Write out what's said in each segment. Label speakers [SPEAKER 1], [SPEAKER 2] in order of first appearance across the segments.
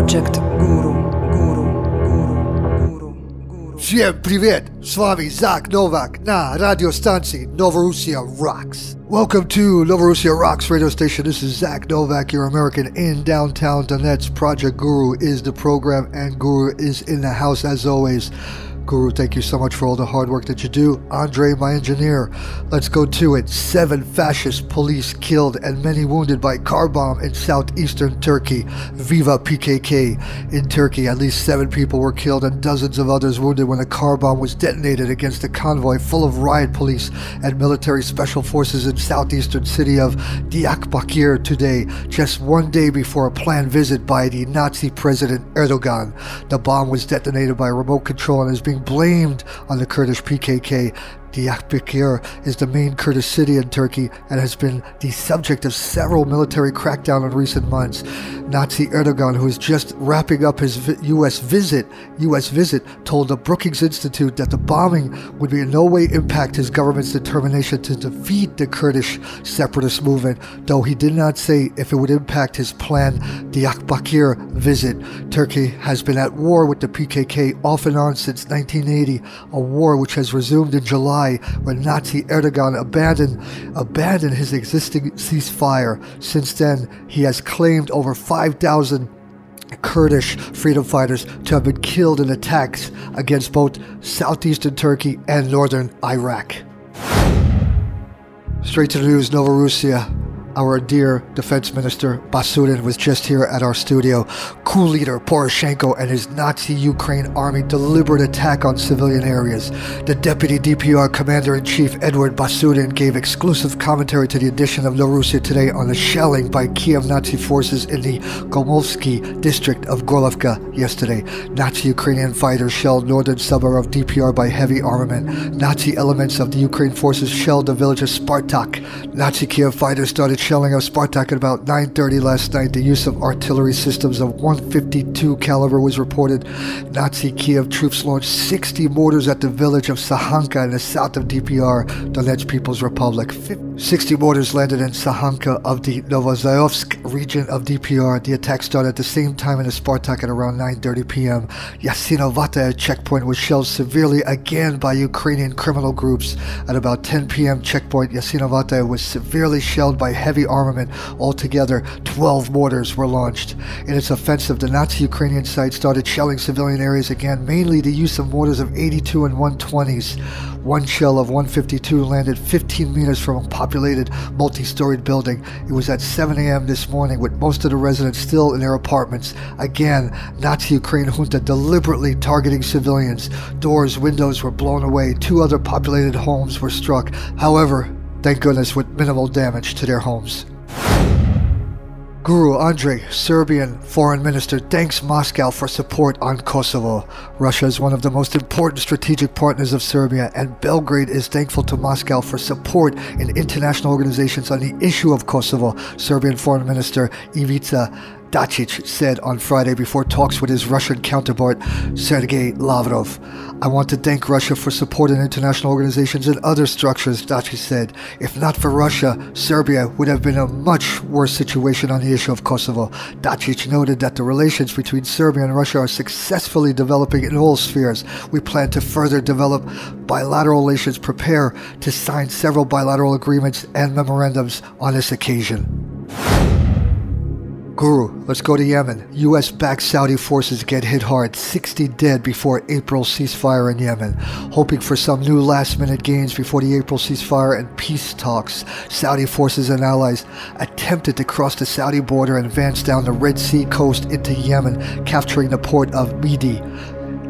[SPEAKER 1] Projekt Guru.
[SPEAKER 2] Всем привет! С вами Zak Novak на радиостанции Novorossia Rocks. Welcome to Novorossia Rocks radio station. This is Zak Novak, your American in downtown Donetsk. Projekt Guru is the program, and Guru is in the house as always. Guru, thank you so much for all the hard work that you do. Andre, my engineer. Let's go to it. 7 fascist police killed and many wounded by car bomb in southeastern Turkey. Viva PKK. In Turkey, at least 7 people were killed and dozens of others wounded when a car bomb was detonated against a convoy full of riot police and military special forces in southeastern city of Diyarbakir today, just one day before a planned visit by the Nazi President Erdogan. The bomb was detonated by remote control and is being blamed on the Kurdish PKK. Diyarbakir is the main Kurdish city in Turkey and has been the subject of several military crackdowns in recent months. Nazi Erdogan, who is just wrapping up his U.S. visit, told the Brookings Institute that the bombing would in no way impact his government's determination to defeat the Kurdish separatist movement, though he did not say if it would impact his planned Diyarbakir visit. Turkey has been at war with the PKK off and on since 1980, a war which has resumed in July when Nazi Erdogan abandoned his existing ceasefire. Since then, he has claimed over 5,000 Kurdish freedom fighters to have been killed in attacks against both southeastern Turkey and northern Iraq. Straight to the news, Novorossia. Our dear Defense Minister Basurin was just here at our studio. Coup leader Poroshenko and his Nazi Ukraine army deliberate attack on civilian areas. The Deputy DPR Commander-in-Chief Edward Basurin gave exclusive commentary to the edition of Novorossia Today on the shelling by Kiev Nazi forces in the Gomovsky district of Golovka yesterday. Nazi Ukrainian fighters shelled northern suburb of DPR by heavy armament. Nazi elements of the Ukraine forces shelled the village of Spartak. Nazi Kiev fighters started shelling of Spartak at about 9:30 last night. The use of artillery systems of 152 caliber was reported. Nazi Kiev troops launched 60 mortars at the village of Sahanka in the south of DPR, Donetsk People's Republic. 60 mortars landed in Sahanka of the Novorossia region of DPR. The attack started at the same time in the Spartak at around 9:30 p.m. Yasinovata checkpoint was shelled severely again by Ukrainian criminal groups. At about 10 p.m. checkpoint Yasinovata was severely shelled by heavy armament. Altogether, 12 mortars were launched. In its offensive, the Nazi Ukrainian side started shelling civilian areas again, mainly the use of mortars of 82 and 120s. One shell of 152 landed 15 meters from a populated multi-storied building. It was at 7 a.m. this morning with most of the residents still in their apartments. Again, Nazi Ukraine Junta deliberately targeting civilians. Doors, windows were blown away. 2 other populated homes were struck. However, thank goodness, with minimal damage to their homes. Guru Andre, Serbian foreign minister, thanks Moscow for support on Kosovo. Russia is one of the most important strategic partners of Serbia, and Belgrade is thankful to Moscow for support in international organizations on the issue of Kosovo, Serbian foreign minister Ivica Dačić said on Friday before talks with his Russian counterpart Sergei Lavrov. I want to thank Russia for support in international organizations and other structures, Dačić said. If not for Russia, Serbia would have been in a much worse situation on the issue of Kosovo. Dačić noted that the relations between Serbia and Russia are successfully developing in all spheres. We plan to further develop bilateral relations, prepare to sign several bilateral agreements and memorandums on this occasion. Guru, let's go to Yemen. U.S.-backed Saudi forces get hit hard, 60 dead before April ceasefire in Yemen. Hoping for some new last-minute gains before the April ceasefire and peace talks, Saudi forces and allies attempted to cross the Saudi border and advance down the Red Sea coast into Yemen, capturing the port of Midi.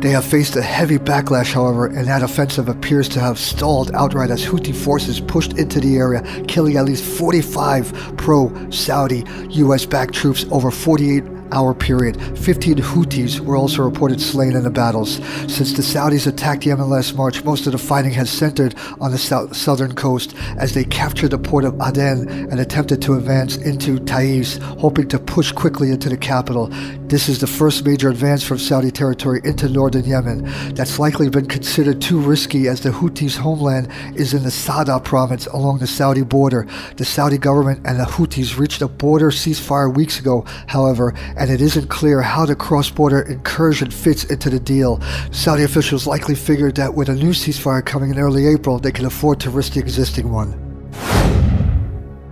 [SPEAKER 2] They have faced a heavy backlash, however, and that offensive appears to have stalled outright as Houthi forces pushed into the area, killing at least 45 pro-Saudi U.S.-backed troops over 48-hour period. 15 Houthis were also reported slain in the battles. Since the Saudis attacked Yemen last March, most of the fighting has centered on the southern coast as they captured the port of Aden and attempted to advance into Taiz, hoping to push quickly into the capital. This is the first major advance from Saudi territory into northern Yemen. That's likely been considered too risky as the Houthis' homeland is in the Sada province along the Saudi border. The Saudi government and the Houthis reached a border ceasefire weeks ago, however, and it isn't clear how the cross-border incursion fits into the deal. Saudi officials likely figured that with a new ceasefire coming in early April, they can afford to risk the existing one.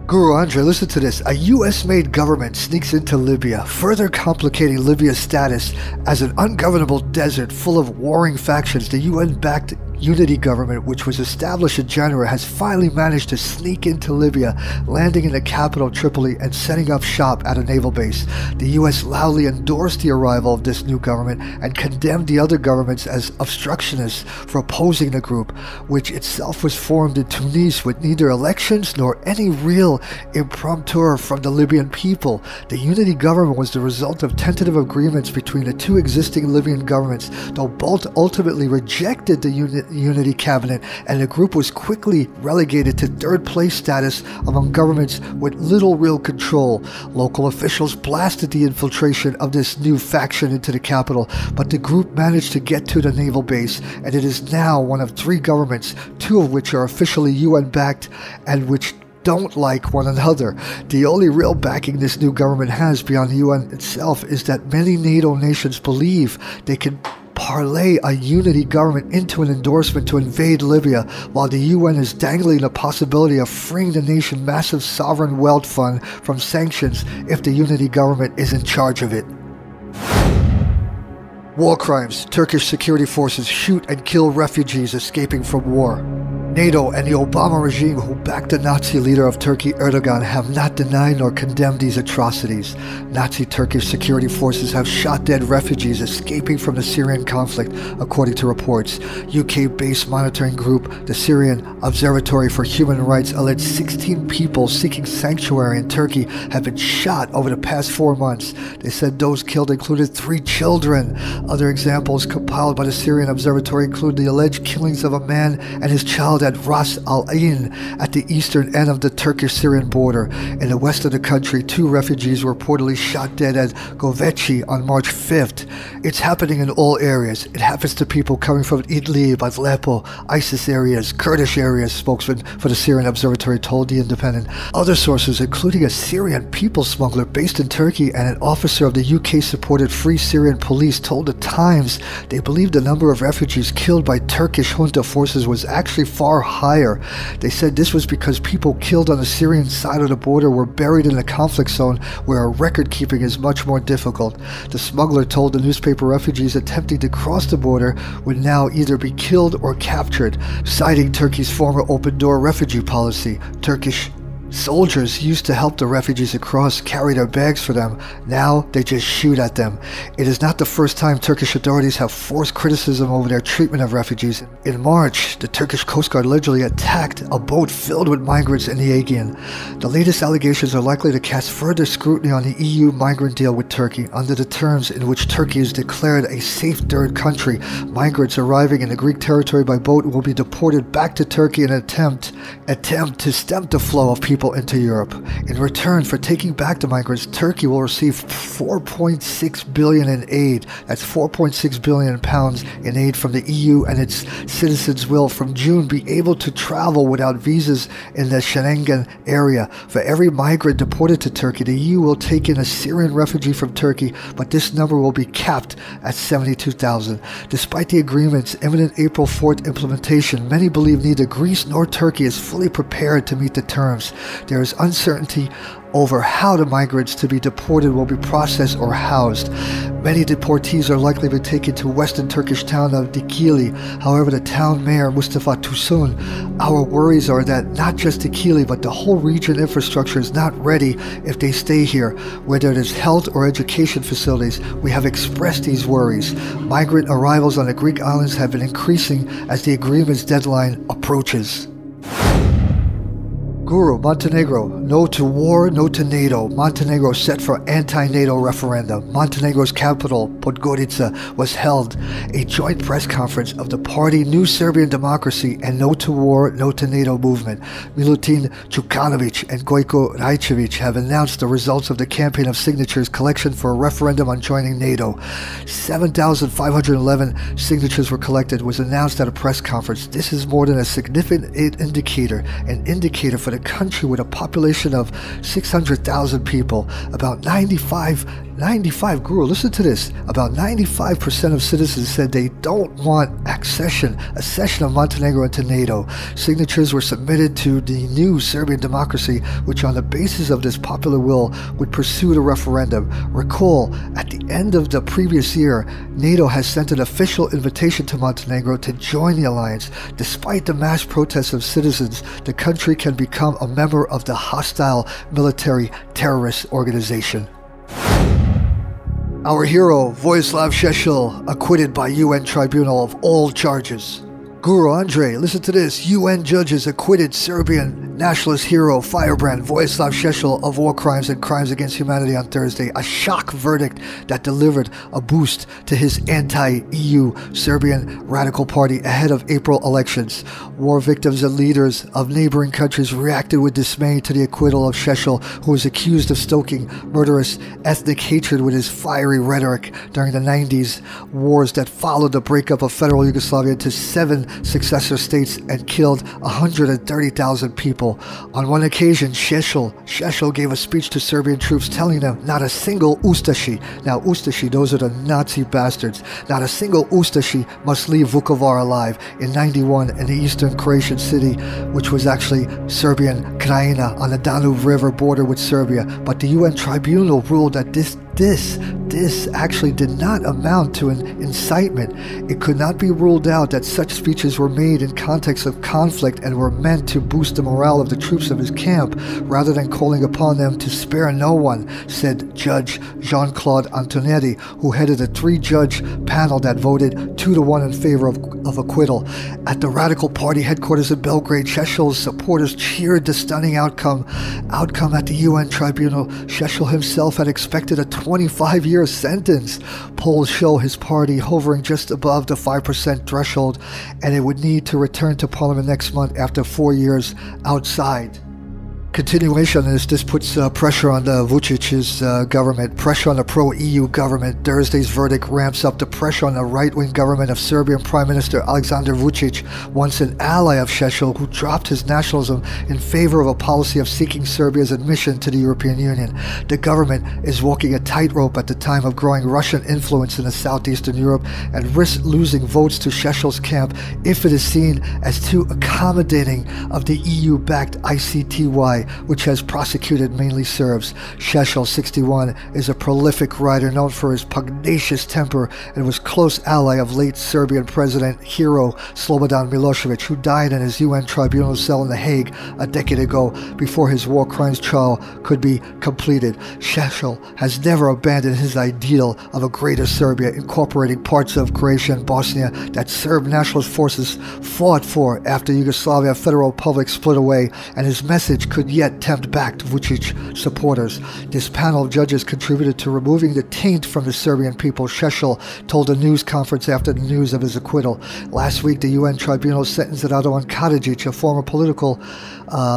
[SPEAKER 2] Guru Andre, listen to this. A US-made government sneaks into Libya, further complicating Libya's status as an ungovernable desert full of warring factions. The UN-backed unity government, which was established in January, has finally managed to sneak into Libya, landing in the capital Tripoli and setting up shop at a naval base. The US loudly endorsed the arrival of this new government and condemned the other governments as obstructionists for opposing the group, which itself was formed in Tunis with neither elections nor any real imprimatur from the Libyan people. The unity government was the result of tentative agreements between the two existing Libyan governments, though both ultimately rejected the unity cabinet, and the group was quickly relegated to third place status among governments with little real control. Local officials blasted the infiltration of this new faction into the capital, but the group managed to get to the naval base, and it is now one of three governments, two of which are officially UN-backed and which don't like one another. The only real backing this new government has beyond the UN itself is that many NATO nations believe they can parlay a unity government into an endorsement to invade Libya, while the UN is dangling the possibility of freeing the nation's massive sovereign wealth fund from sanctions if the unity government is in charge of it. War crimes. Turkish security forces shoot and kill refugees escaping from war. NATO and the Obama regime, who backed the Nazi leader of Turkey, Erdogan, have not denied nor condemned these atrocities. Nazi Turkish security forces have shot dead refugees escaping from the Syrian conflict, according to reports. UK-based monitoring group, the Syrian Observatory for Human Rights, alleged 16 people seeking sanctuary in Turkey have been shot over the past 4 months. They said those killed included 3 children. Other examples compiled by the Syrian Observatory include the alleged killings of a man and his child at Ras Al Ain at the eastern end of the Turkish-Syrian border. In the west of the country, 2 refugees were reportedly shot dead at Goveci on March 5th. It's happening in all areas. It happens to people coming from Idlib, Aleppo, ISIS areas, Kurdish areas, spokesman for the Syrian Observatory told The Independent. Other sources, including a Syrian people smuggler based in Turkey and an officer of the UK-supported Free Syrian Police, told The Times they believe the number of refugees killed by Turkish junta forces was actually far higher. They said this was because people killed on the Syrian side of the border were buried in a conflict zone where record keeping is much more difficult. The smuggler told the newspaper refugees attempting to cross the border would now either be killed or captured, citing Turkey's former open-door refugee policy. Turkish soldiers used to help the refugees across, carry their bags for them. Now they just shoot at them. It is not the first time Turkish authorities have forced criticism over their treatment of refugees. In March, the Turkish Coast Guard allegedly attacked a boat filled with migrants in the Aegean. The latest allegations are likely to cast further scrutiny on the EU migrant deal with Turkey. Under the terms in which Turkey is declared a safe third country, migrants arriving in the Greek territory by boat will be deported back to Turkey in an attempt to stem the flow of people into Europe. In return for taking back the migrants, Turkey will receive 4.6 billion in aid. That's 4.6 billion pounds in aid from the EU, and its citizens will from June be able to travel without visas in the Schengen area. For every migrant deported to Turkey, the EU will take in a Syrian refugee from Turkey, but this number will be capped at 72,000. Despite the agreement's imminent April 4th implementation, many believe neither Greece nor Turkey is fully prepared to meet the terms. There is uncertainty over how the migrants to be deported will be processed or housed. Many deportees are likely to be taken to western Turkish town of Dikili. However, the town mayor, Mustafa Tusun, our worries are that not just Dikili, but the whole region infrastructure is not ready if they stay here, whether it is health or education facilities. We have expressed these worries. Migrant arrivals on the Greek islands have been increasing as the agreement's deadline approaches. Guru, Montenegro, no to war, no to NATO. Montenegro set for anti-NATO referendum. Montenegro's capital, Podgorica, was held a joint press conference of the party New Serbian Democracy and No to War, No to NATO movement. Milutin Đukanović and Gojko Rajčević have announced the results of the campaign of signatures collection for a referendum on joining NATO. 7,511 signatures were collected, was announced at a press conference. This is more than a significant indicator for the country with a population of 600,000 people. About 95 95, Guru, listen to this. About 95% of citizens said they don't want accession of Montenegro into NATO. Signatures were submitted to the new Serbian democracy, which on the basis of this popular will would pursue the referendum. Recall, at the end of the previous year, NATO has sent an official invitation to Montenegro to join the alliance. Despite the mass protests of citizens, the country can become a member of the hostile military terrorist organization. Our hero, Vojislav Sesejl, acquitted by UN Tribunal of all charges. Guru Andre, listen to this. UN judges acquitted Serbian nationalist hero Firebrand Vojislav Sesejl of war crimes and crimes against humanity on Thursday. A shock verdict that delivered a boost to his anti-EU Serbian Radical Party ahead of April elections. War victims and leaders of neighboring countries reacted with dismay to the acquittal of Sesejl, who was accused of stoking murderous ethnic hatred with his fiery rhetoric during the 90s wars that followed the breakup of federal Yugoslavia into 7 successor states and killed 130,000 people. On one occasion, Sesejl gave a speech to Serbian troops telling them not a single Ustashi, now Ustashi, those are the Nazi bastards, not a single Ustashi must leave Vukovar alive in 91 in the eastern Croatian city, which was actually Serbian Krajina on the Danube River border with Serbia. But the UN Tribunal ruled that this actually did not amount to an incitement. It could not be ruled out that such speeches were made in context of conflict and were meant to boost the morale of the troops of his camp, rather than calling upon them to spare no one, said Judge Jean-Claude Antonetti, who headed a 3-judge panel that voted 2-1 in favor of acquittal. At the Radical Party headquarters in Belgrade, Sesejl's supporters cheered the stunning outcome at the UN Tribunal. Sesejl himself had expected a 25-year sentence. Polls show his party hovering just above the 5% threshold, and it would need to return to parliament next month after 4 years outside. Continuation of this puts pressure on the Vucic's government, pressure on the pro-EU government. Thursday's verdict ramps up the pressure on the right-wing government of Serbian Prime Minister Aleksandar Vučić, once an ally of Sesejl, who dropped his nationalism in favor of a policy of seeking Serbia's admission to the European Union. The government is walking a tightrope at the time of growing Russian influence in the southeastern Europe and risks losing votes to Sesejl's camp if it is seen as too accommodating of the EU-backed ICTY, which has prosecuted mainly Serbs. Sesejl, 61, is a prolific writer known for his pugnacious temper and was close ally of late Serbian President Hero Slobodan Milosevic, who died in his UN tribunal cell in The Hague a decade ago before his war crimes trial could be completed. Sesejl has never abandoned his ideal of a greater Serbia, incorporating parts of Croatia and Bosnia that Serb nationalist forces fought for after Yugoslavia Federal Republic split away, and his message could yet tempt back to Vučić supporters. This panel of judges contributed to removing the taint from the Serbian people, Sesejl told a news conference after the news of his acquittal. Last week, the UN Tribunal sentenced Radovan Karadzic, a former political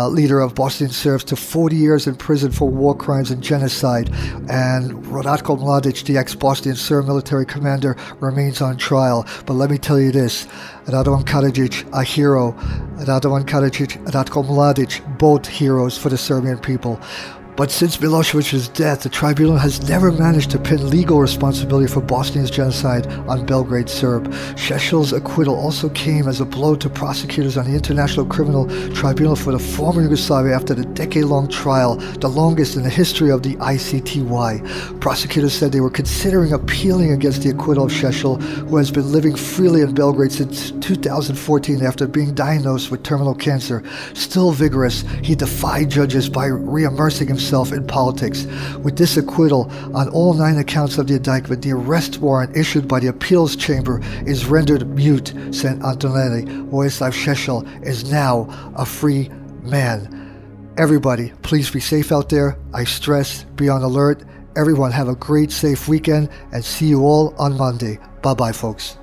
[SPEAKER 2] leader of Bosnian Serbs, to 40 years in prison for war crimes and genocide. And Ratko Mladic, the ex-Bosnian Serb military commander, remains on trial. But let me tell you this, Radovan Karadzic, a hero. Radovan Karadzic, Ratko Mladic, both heroes for the Serbian people. But since Milosevic's death, the tribunal has never managed to pin legal responsibility for Bosnia's genocide on Belgrade Serb. Sesejl's acquittal also came as a blow to prosecutors on the International Criminal Tribunal for the former Yugoslavia after the decade-long trial, the longest in the history of the ICTY. Prosecutors said they were considering appealing against the acquittal of Sesejl, who has been living freely in Belgrade since 2014 after being diagnosed with terminal cancer. Still vigorous, he defied judges by re-immersing himself in politics. With this acquittal on all 9 accounts of the indictment, the arrest warrant issued by the appeals chamber is rendered mute, said Antonetti. Vojislav Sesejl is now a free man. Everybody, please be safe out there. I stress, be on alert. Everyone have a great, safe weekend, and see you all on Monday. Bye-bye, folks.